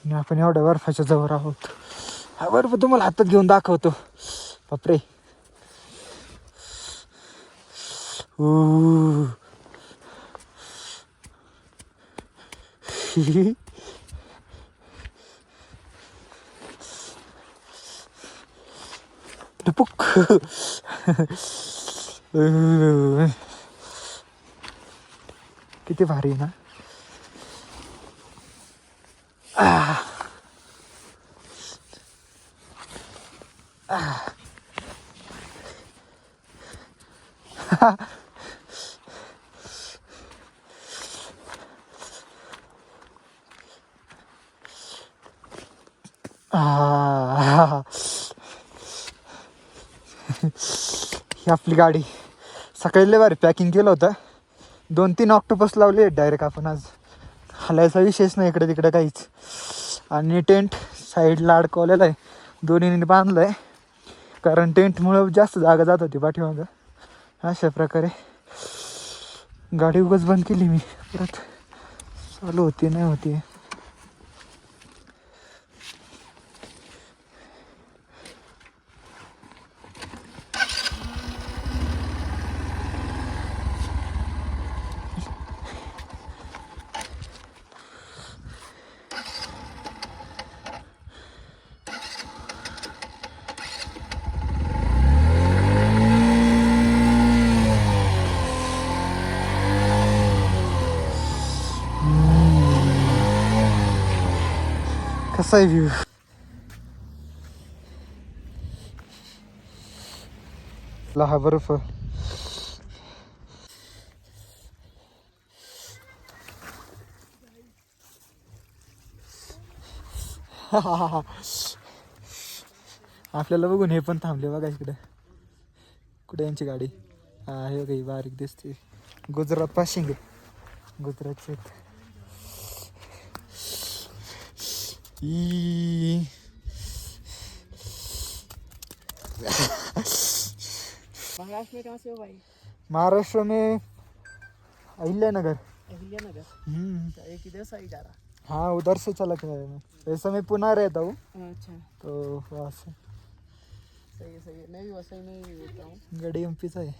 आणि आपण एवढ्या बर्फाच्या जवळ आहोत. हा बर्फ तुम्हाला हातात घेऊन दाखवतो. बापरे. टपुक. किती भारी ना. ही आपली गाडी. सकाळी लय भारी पॅकिंग केलं होतं. 2-3 ऑक्टोपस लावले डायरेक्ट आपण आज. हलायचा विषयच नाही इकडे तिकडे काहीच. आणि टेंट साईडला अडकवलेला आहे. दोन्हीने बांधलं आहे कारण टेंटमुळं जास्त जागा जात होती पाठीमागं. अशा प्रकारे गाडी उगाच बंद केली मी. परत चालू होती नाही होती. कसा आहे व्ह्यू. हा बर्फ. आपल्याला बघून हे पण थांबले बघा इकडे. कुठे यांची गाडी. हा हे काही बारीक दिसते. गुजरात पाशिंग गुजरातचे. महाराष्ट्र में कहाँ से हो भाई? महाराष्ट्र में अहिल्यानगर. अहिल्यानगर. एक इधर साइड आ रहा. हाँ उधर से चला के आया मैं. वैसे मैं पुणे रहता हूँ. अच्छा. तो वहाँ से. सही है सही है. मैं भी वसई में ही रहता हूँ. गाडी एमपीच आहे.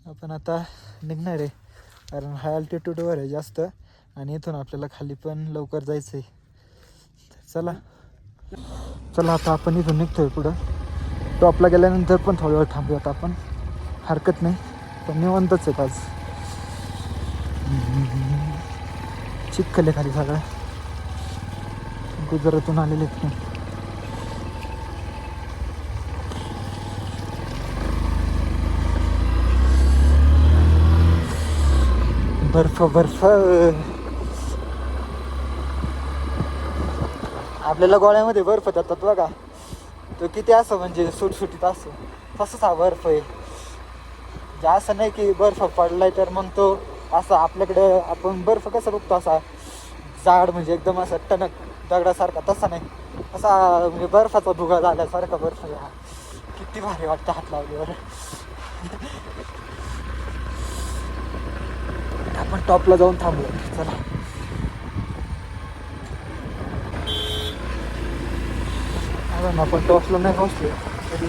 आपण आता निघणार आहे कारण हाय अल्टिट्यूडवर आहे जास्त. आणि इथून आपल्याला खाली पण लवकर जायचं आहे. चला चला आता आपण इथून निघतोय पुढं. टॉपला गेल्यानंतर पण थोडा वेळ थांबूयात आपण. हरकत नाही पण निवांतच आहेत आज. चिखल आहे खाली सगळं. गुजरातून आलेले आहेत. बर्फ बर्फ. आपल्याला गोळ्यामध्ये बर्फ देतात बघा. तो किती असं म्हणजे सुटसुटीत असतो तसंच हा बर्फ आहे. म्हणजे असं नाही की बर्फ पडलाय तर मग तो असा आपल्याकडे आपण बर्फ कसं बघतो असा जाड म्हणजे एकदम असं टणक दगडासारखा. तसा नाही. असा म्हणजे बर्फाचा भुगा झाल्यासारखा बर्फ आहे हा. किती भारी वाटतं हात लावल्यावर. आपण टॉपला जाऊन थांबलो. चला आपण टॉपला नाही पोहोचलो तरी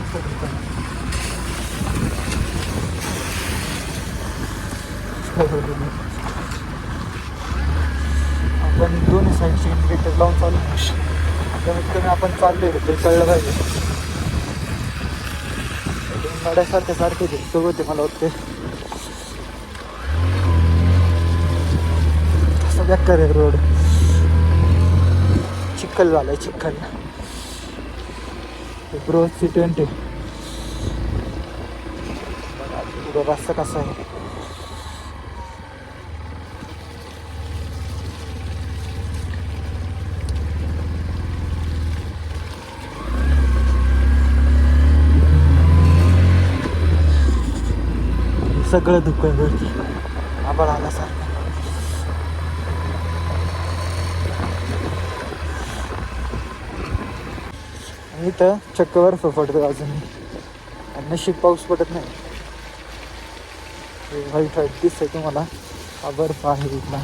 आपण दोन्ही साईडचे इंडिकेटर लावून चालू. कमीत कमी आपण चाललोय ते कळलं पाहिजे. गाड्यासारखे सारखे दिसतो होते मला वाटते. असं बेकार आहे रोड. चिखल झालाय चिखल. ब्रोची टेंट आहे. पुढं रस्ता कसा आहे. सगळं दुकान वरती आभाळ आल्यासारखं. इथं चक्क बर्फ पडतो अजून. नशीब पाऊस पडत नाही. व्हाईट व्हाईट दिसतंय तुम्हाला. हा बर्फ आहे इथला.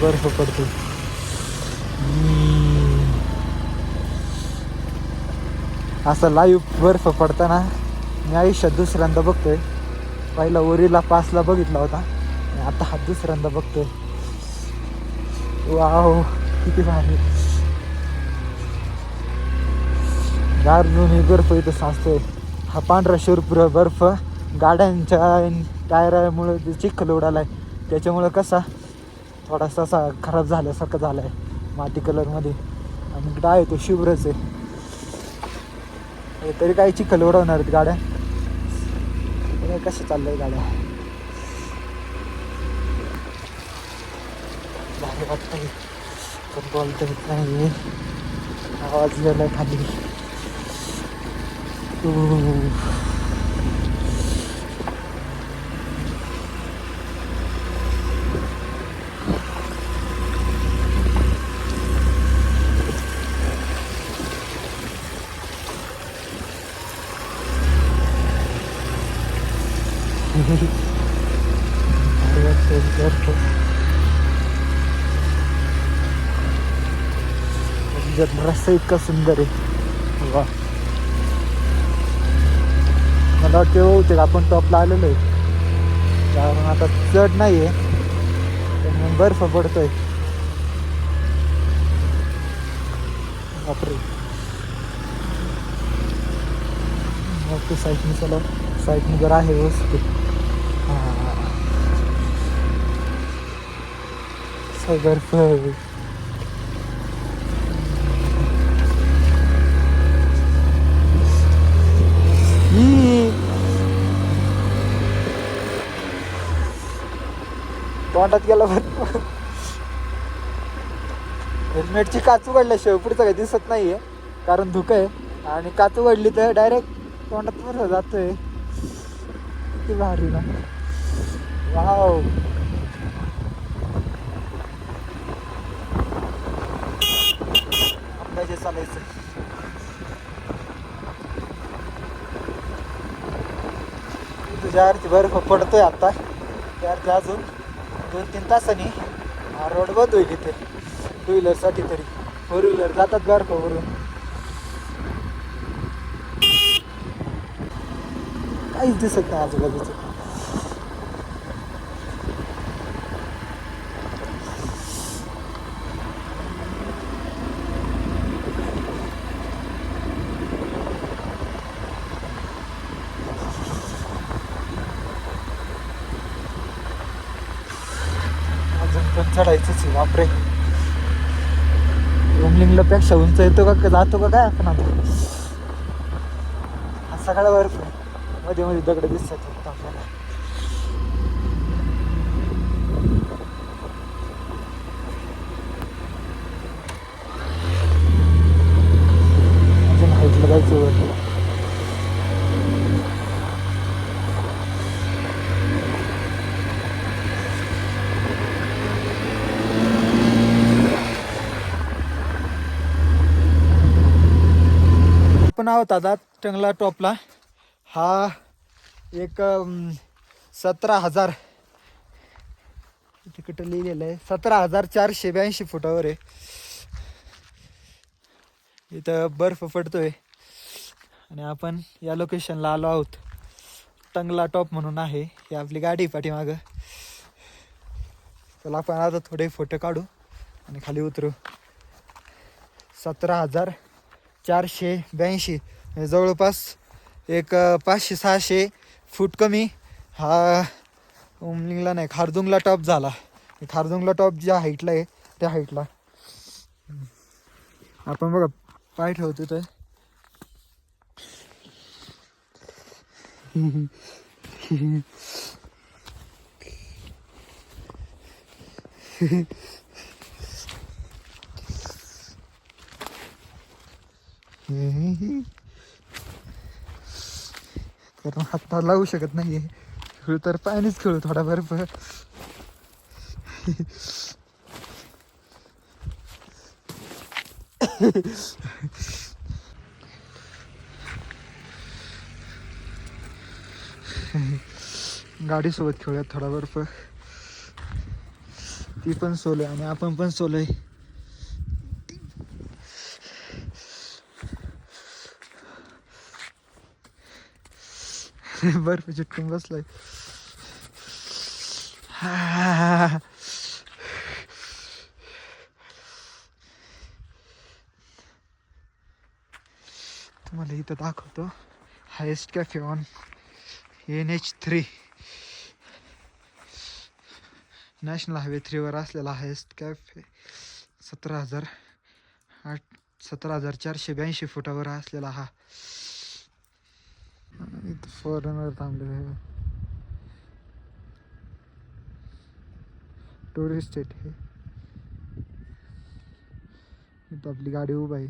बर्फ पडतो. असं लाईव्ह बर्फ पडताना मी आयुष्यात दुसऱ्यांदा बघतोय. पहिला ओरीला 5ला बघितला होता आणि आता हा दुसऱ्यांदा बघतोय. वाव किती भारी. गारजून बर्फ इथं साचतोय. हा पांढरा शुभ्र बर्फ गाड्यांच्या टायरामुळे जे चिखल उडालाय त्याच्यामुळं कसा थोडासा असा खराब झाल्यासारखं झालाय माती कलरमध्ये. आणि इकडं आहे तो शुभ्रच आहे. तरी काही चिखल उडवणार आहेत गाड्या. कशा चाललंय गाड्या. भारी वाटतंय पण बोलता येत नाही. आवाज गेलाय खाली. रस्ता इतका सुंदर आहे. वा मला वाटते होते आपण टॉपला आलेलो आहे. कारण आता चढ नाही आहे त्यामुळे बर्फ पडतोय. बापरे. मग ते साईडने चला. साईडने जर आहे व्यवस्थित. बर्फ तोंडात गेला बर्फ. हेल्मेटची काच उघडल्याशिवाय पुढचं काही दिसत नाहीये कारण धुकं आहे. आणि काच उघडली तर डायरेक्ट तोंडात बर्फ जातोय. किती भारी ना. वाव. अंदाजे चालायचं. तुझ्या आरती बर्फ पडतोय आता. त्यावरती अजून 2-3 तासांनी हा रोड बंद होईल इथे 2 व्हीलरसाठी तरी. 4 व्हीलर जातात बर्फावरून. काहीच दिसत नाही आजूबाजूचं. पण चढायचंच आहे. बापरे. रुमलिंगला पेक्षा उंच येतो का जातो का काय आपण आता. हा सगळा बर्फ मध्ये मध्ये दगड दिसतात फक्त आपल्याला. अजून हाईटला जायचं वर. आपण आहोत आता टंगला टॉपला. हा एक 17,000 तिकडं लिहिलेलं आहे 17,482 फुटावर आहे. इथं बर्फ पडतोय आणि आपण या लोकेशनला आलो आहोत. टंगला टॉप म्हणून आहे. ही आपली गाडी पाठीमागं. चला आपण आता थोडे फोटो काढू आणि खाली उतरू. 17,482 जवळपास एक 500-600 फूट कमी हा उमलिंगला नाही खारदुंगला टॉप झाला. खारदुंगला टॉप ज्या हाईटला आहे त्या हाईटला आपण बघा पाय ठेवतो तर कारण हात लावू शकत नाहीये. खेळू तर पाण्यानेच खेळू थोडा बर्फ. गाडी सोबत खेळूयात थोडा बर्फ. ती पण सोलो आणि आपण पण सोलो आहे. बर्फ चिटकून बसलाय. तुम्हाला इथं दाखवतो highest cafe on NH3 national highway 3वर असलेला हायेस्ट कॅफे 17,482 फुटावर असलेला हा. इथं फॉरेनर थांबले. टुरिस्ट आहे. इथं आपली गाडी उभा आहे.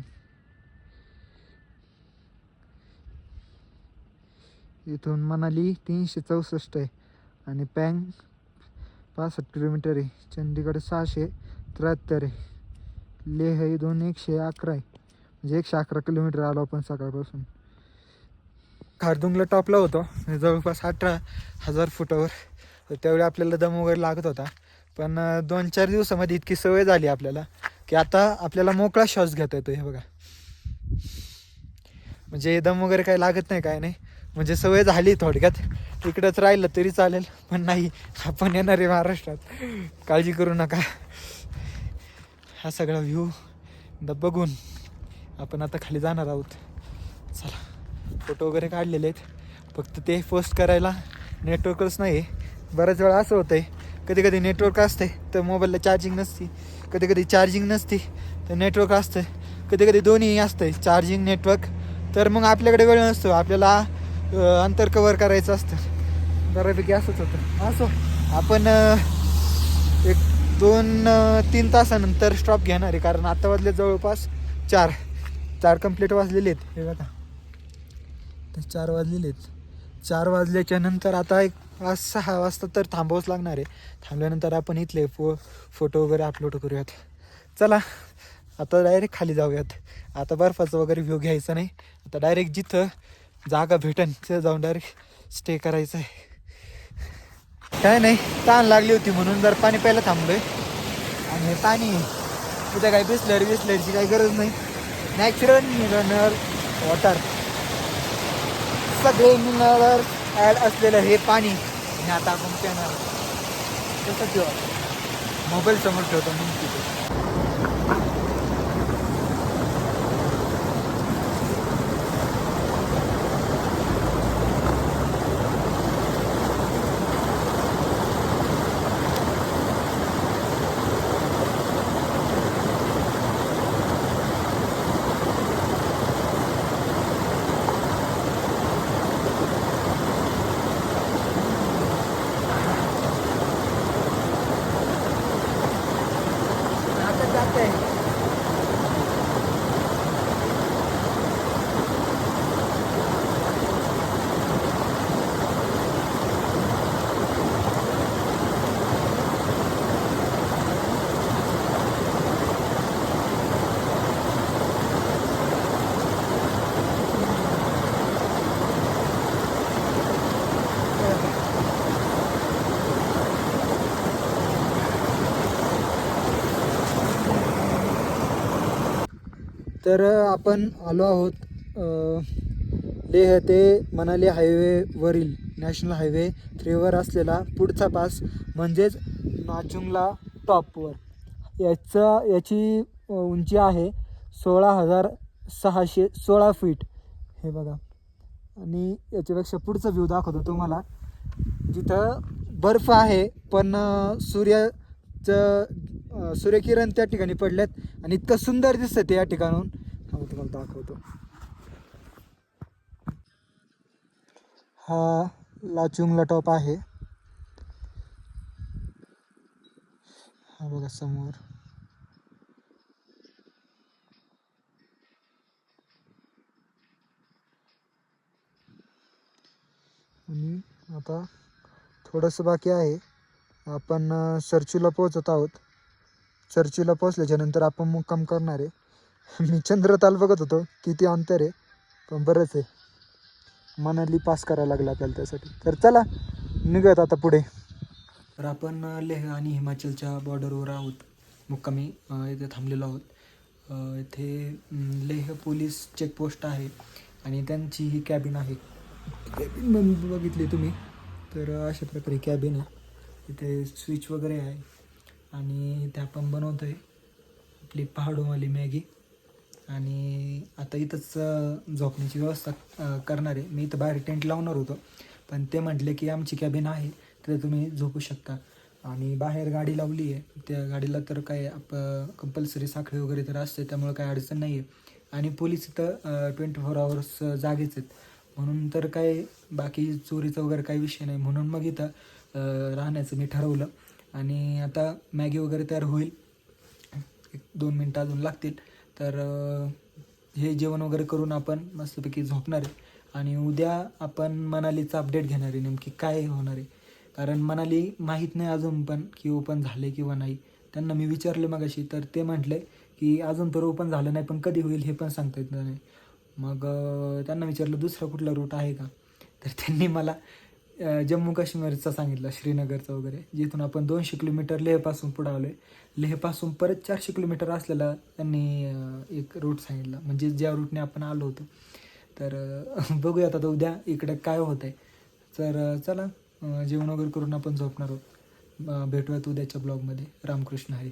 इथून मनाली 364 आहे आणि पँग 65 किलोमीटर आहे. चंदीगड 673 आहे. लेह हे 111 आहे. म्हणजे 111 किलोमीटर आलो आपण सकाळपासून. खारदुंगला टॉपला होतो जवळपास 18,000 फुटावर. तर त्यावेळी आपल्याला दम वगैरे लागत होता, पण 2-4 दिवसामध्ये इतकी सवय झाली आपल्याला की आता आपल्याला मोकळा श्वास घेता येतो. हे बघा, म्हणजे दम वगैरे काही लागत नाही, काय नाही. म्हणजे सवय झाली थोडक्यात. इकडंच राहिलं तरी चालेल, पण नाही, आपण येणार आहे महाराष्ट्रात, काळजी करू नका. हा सगळा व्ह्यू बघून आपण आता खाली जाणार आहोत. चला, फोटो वगैरे काढलेले आहेत, फक्त ते पोस्ट करायला नेटवर्कच नाही. बऱ्याच वेळा असं होतं आहे, कधी कधी नेटवर्क असते तर मोबाईलला चार्जिंग नसते, कधी कधी चार्जिंग नसते तर नेटवर्क असतं, कधी कधी दोन्ही असतं, चार्जिंग नेटवर्क. तर मग आपल्याकडे वेळ नसतो, आपल्याला अंतर कवर करायचं असतं. बऱ्यापैकी असंच होतं. असो, आपण 1-2-3 तासानंतर स्टॉप घेणार आहे, कारण आता वाजले जवळपास 4 कंप्लीट वाजलेले आहेत. हे बघा, तर 4 वाजलेले आहेत. 4 वाजल्याच्या नंतर आता 5-6 वाजता तर थांबावंच लागणार आहे. थांबल्यानंतर आपण इथले फोटो वगैरे अपलोड करूयात. चला, आता डायरेक्ट खाली जाऊयात. आता बर्फाचं वगैरे व्ह्यू घ्यायचा नाही, आता डायरेक्ट जिथं जागा भेटेन तिथं जाऊन डायरेक्ट स्टे करायचं आहे. काय नाही, तहान लागली होती म्हणून जर पाणी प्यायला थांबलोय. आणि पाणी इथं काही बिसलरीची काही गरज नाही, नॅचरल मिनरल वॉटर, सगळे मिनरल ॲड असलेलं हे पाणी. आणि आता आपण पिणार कसं ठेवा, मोबाईल समोर ठेवतो म्हणून तिथे. तर आपण आलो आहोत लेह ते मनाली हायवेवरील नॅशनल हायवे 3वर असलेला पुढचा पास, म्हणजेच नाचुंगला टॉपवर. याची उंची आहे 16,616 फीट. हे बघा, आणि याच्यापेक्षा पुढचा व्ह्यू दाखवतो तुम्हाला, जिथं बर्फ आहे पण सूर्यकिरण त्या ठिकाणी पडल्यात आणि इतकं सुंदर दिसतं ते या ठिकाणून. तुम्हाला दाखवतो. हा लाचुंगला टॉप आहे, हा बघा समोर. आणि आता थोडंसं बाकी आहे, आपण चर्चीला पोहोचत आहोत. चर्चीला पोहोचल्याच्या नंतर आपण मुक्काम करणार आहे. मी चंद्रताल बघत होतो किती अंतर आहे, पण बरंच आहे. मनाली पास करायला लागलं आपल्याला त्यासाठी. तर चला निघूयात आता पुढे. तर आपण लेह आणि हिमाचलच्या बॉर्डरवर आहोत मुक्कामी इथे थांबलेलो आहोत. इथे लेह पोलीस चेकपोस्ट आहे आणि त्यांची ही कॅबिन आहे. कॅबिन बघितली तुम्ही तर अशा प्रकारे कॅबिन आहे. इथे स्विच वगैरे आहे आणि इथे आपण बनवतो आहे आपली पहाडोवाली मॅगी. आणि आता इथंच झोपण्याची व्यवस्था करणार आहे. मी इथं बाहेर टेंट लावणार होतो पण ते म्हटले की आमची कॅबिन आहे तर तुम्ही झोपू शकता. आणि बाहेर गाडी लावली आहे, त्या गाडीला तर काय कंपल्सरी साखळी वगैरे तर असते त्यामुळे काय अडचण नाही आहे. आणि पोलीस इथं 24 आवर्स जागेच आहेत म्हणून तर काय बाकी चोरीचा वगैरे काही विषय नाही. म्हणून मग इथं राहण्याचं मी ठरवलं. आणि आता मॅगी वगैरे तयार होईल, 1-2 मिनटं अजून लागतील. तर हे जेवण वगैरे करून आपण मस्तपैकी झोपणार आहे. आणि उद्या आपण मनालीचा अपडेट घेणार आहे नेमकी काय होणार आहे. कारण मनाली माहीत नाही अजून पण की ओपन झाले किंवा नाही. त्यांना मी विचारले मगाशी तर ते म्हटले की अजून तर ओपन झालं नाही पण कधी होईल हे पण सांगता येत नाही. मग त्यांना विचारलं दुसरा कुठला रूट आहे का, तर त्यांनी मला जम्मू काश्मीरचा सांगितलं, श्रीनगरचा वगैरे, जिथून आपण 200 किलोमीटर लेहपासून पुढं आलो आहे. लेहपासून परत 400 किलोमीटर असलेला त्यांनी एक रूट सांगितला म्हणजे ज्या रूटने आपण आलो होतो. तर बघूयात आता उद्या इकडे काय होतं आहे. तर चला जेवण वगैरे करून आपण झोपणार आहोत. भेटूयात उद्याच्या ब्लॉगमध्ये. रामकृष्ण हरी.